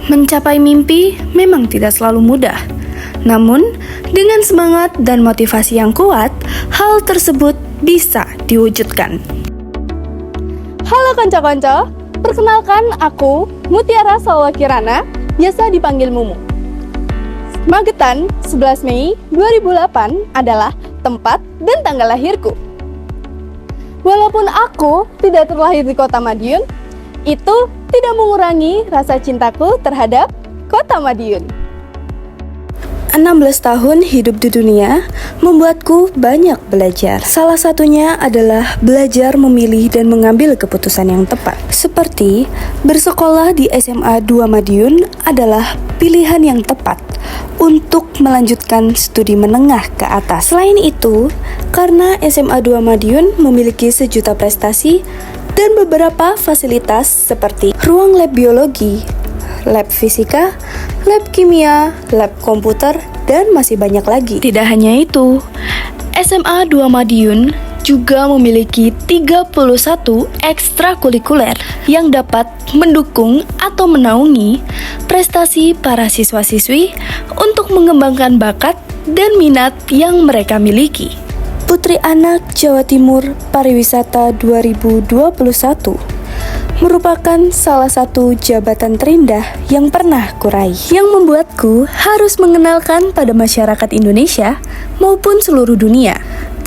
Mencapai mimpi memang tidak selalu mudah. Namun, dengan semangat dan motivasi yang kuat, hal tersebut bisa diwujudkan. Halo konco-konco, perkenalkan aku Mutiara Salwa Kirana, biasa dipanggil Mumu. Magetan 11 Mei 2008 adalah tempat dan tanggal lahirku. Walaupun aku tidak terlahir di kota Madiun, itu tidak mengurangi rasa cintaku terhadap kota Madiun. 16 tahun hidup di dunia membuatku banyak belajar. Salah satunya adalah belajar memilih dan mengambil keputusan yang tepat. Seperti bersekolah di SMA 2 Madiun adalah pilihan yang tepat untuk melanjutkan studi menengah ke atas. Selain itu, karena SMA 2 Madiun memiliki sejuta prestasi dan beberapa fasilitas seperti ruang lab biologi, lab fisika, lab kimia, lab komputer, dan masih banyak lagi. Tidak hanya itu, SMA 2 Madiun juga memiliki 31 ekstrakurikuler yang dapat mendukung atau menaungi prestasi para siswa-siswi untuk mengembangkan bakat dan minat yang mereka miliki. Putri Anak Jawa Timur Pariwisata 2021 merupakan salah satu jabatan terindah yang pernah kuraih, yang membuatku harus mengenalkan pada masyarakat Indonesia maupun seluruh dunia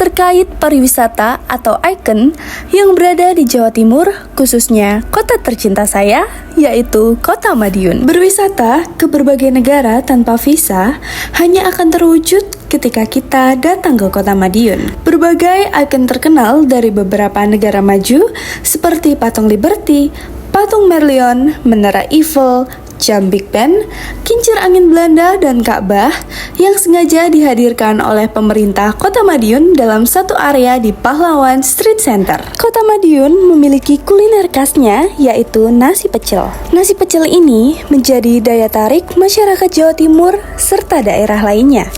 terkait pariwisata atau ikon yang berada di Jawa Timur, khususnya kota tercinta saya, yaitu Kota Madiun. Berwisata ke berbagai negara tanpa visa hanya akan terwujud ketika kita datang ke Kota Madiun. Berbagai ikon terkenal dari beberapa negara maju seperti Patung Liberty, Patung Merlion, Menara Eiffel, Jam Big Ben, Kincir Angin Belanda, dan Ka'bah yang sengaja dihadirkan oleh pemerintah Kota Madiun dalam satu area di Pahlawan Street Center. Kota Madiun memiliki kuliner khasnya, yaitu nasi pecel. Nasi pecel ini menjadi daya tarik masyarakat Jawa Timur serta daerah lainnya.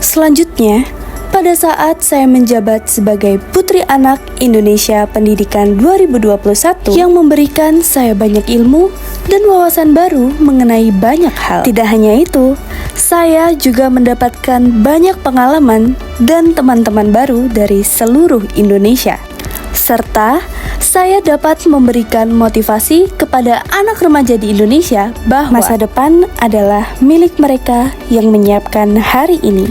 Selanjutnya, pada saat saya menjabat sebagai Putri Anak Indonesia Pendidikan 2021 yang memberikan saya banyak ilmu dan wawasan baru mengenai banyak hal. Tidak hanya itu, saya juga mendapatkan banyak pengalaman dan teman-teman baru dari seluruh Indonesia. Serta saya dapat memberikan motivasi kepada anak remaja di Indonesia bahwa masa depan adalah milik mereka yang menyiapkan hari ini.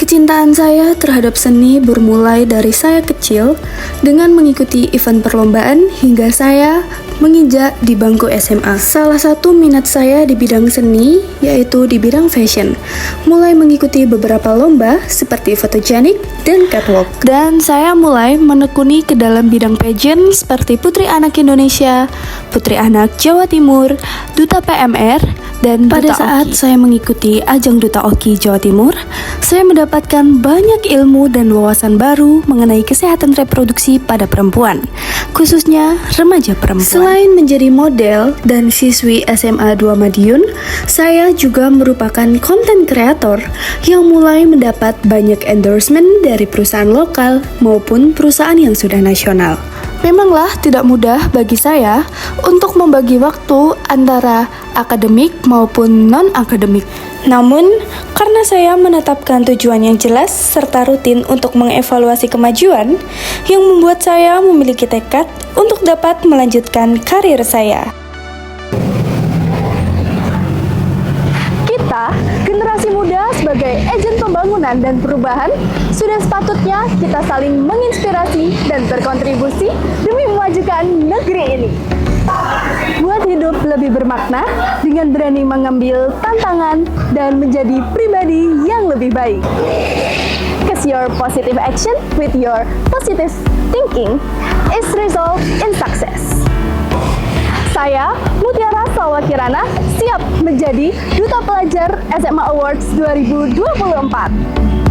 Kecintaan saya terhadap seni bermulai dari saya kecil dengan mengikuti event perlombaan hingga saya menginjak di bangku SMA. Salah satu minat saya di bidang seni yaitu di bidang fashion, mulai mengikuti beberapa lomba seperti fotogenik dan catwalk. Dan saya mulai menekuni ke dalam bidang pageant seperti Putri Anak Indonesia, Putri Anak Jawa Timur, Duta PMR, dan pada saat saya mengikuti ajang Duta Oki Jawa Timur, saya mendapatkan banyak ilmu dan wawasan baru mengenai kesehatan reproduksi pada perempuan, khususnya remaja perempuan. Selain menjadi model dan siswi SMA 2 Madiun, saya juga merupakan konten kreator yang mulai mendapat banyak endorsement dari perusahaan lokal maupun perusahaan yang sudah nasional. Memanglah tidak mudah bagi saya untuk membagi waktu antara akademik maupun non-akademik. Namun, karena saya menetapkan tujuan yang jelas serta rutin untuk mengevaluasi kemajuan, yang membuat saya memiliki tekad untuk dapat melanjutkan karir saya. Kita, generasi muda sebagai agen pembangunan dan perubahan, sudah sepatutnya kita saling menginspirasi dan berkontribusi demi memajukan negeri ini. Buat hidup lebih bermakna dengan berani mengambil tantangan dan menjadi pribadi yang lebih baik. Cause your positive action with your positive thinking is result in success. Saya, Mutiara Salwa Kirana, siap menjadi Duta Pelajar SMA Awards 2024.